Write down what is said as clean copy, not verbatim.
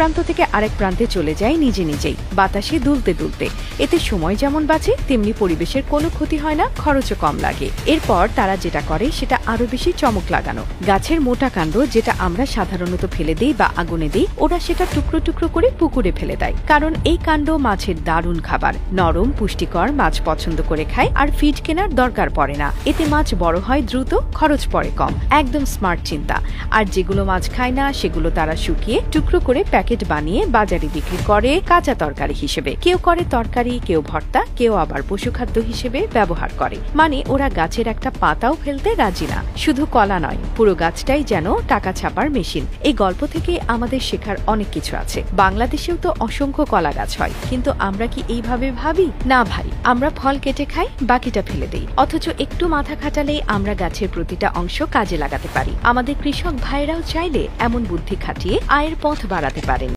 প্রান্ত থেকে আরেক প্রান্তে চলে যায় নিজে নিজেই, বাতাসে দুলতে দুলতে। এতে সময় যেমন বাঁচে, তেমনি পরিবেশের কোনো ক্ষতি হয় না, খরচও কম লাগে। এরপর তারা যেটা করে সেটা আরো বেশি চমক লাগানো। গাছের মোটা কাণ্ড যেটা আমরা সাধারণত ফেলে দিই বা আগুনে দিই, ওরা সেটা টুকরো টুকরো করে পুকুরে ফেলে দেয়। কারণ এই কাণ্ড মাছের দারুণ খাবার, নরম পুষ্টিকর, মাছ পছন্দ করে খায়, আর ফিড কেনার দরকার পড়ে না। এতে মাছ বড় হয় দ্রুত, খরচ পড়ে কম। একদম স্মার্ট চিন্তা। আর যেগুলো মাছ খায় না সেগুলো তারা শুকিয়ে টুকরো করে প্যাকেট বানিয়ে বাজারে বিক্রি করে কাঁচা তরকারি হিসেবে। কেউ করে তরকারি, কেউ ভর্তা, কেউ আবার পশুখাদ্য হিসেবে ব্যবহার করে। মানে ওরা গাছের একটা পাতাও ফেলতে রাজি না। শুধু কলা নয়, পুরো গাছটাই যেন টাকা ছাপার মেশিন। এই গল্প থেকে আমাদের শেখার অনেক কিছু আছে। বাংলাদেশেও তো অসংখ্য কলা গাছ হয়, কিন্তু আমরা কি এইভাবে ভাবি? না ভাই, আমরা ফল কেটে খাই, বাকিটা ফেলে দেই। অথচ একটু মাথা খাটালেই আমরা গাছের প্রতিটা অংশ কাজে লাগাতে পারি। আমাদের কৃষক ভাইরাও চাইলে এমন বুদ্ধি খাটিয়ে আয়ের পথ বাড়াতে পারে।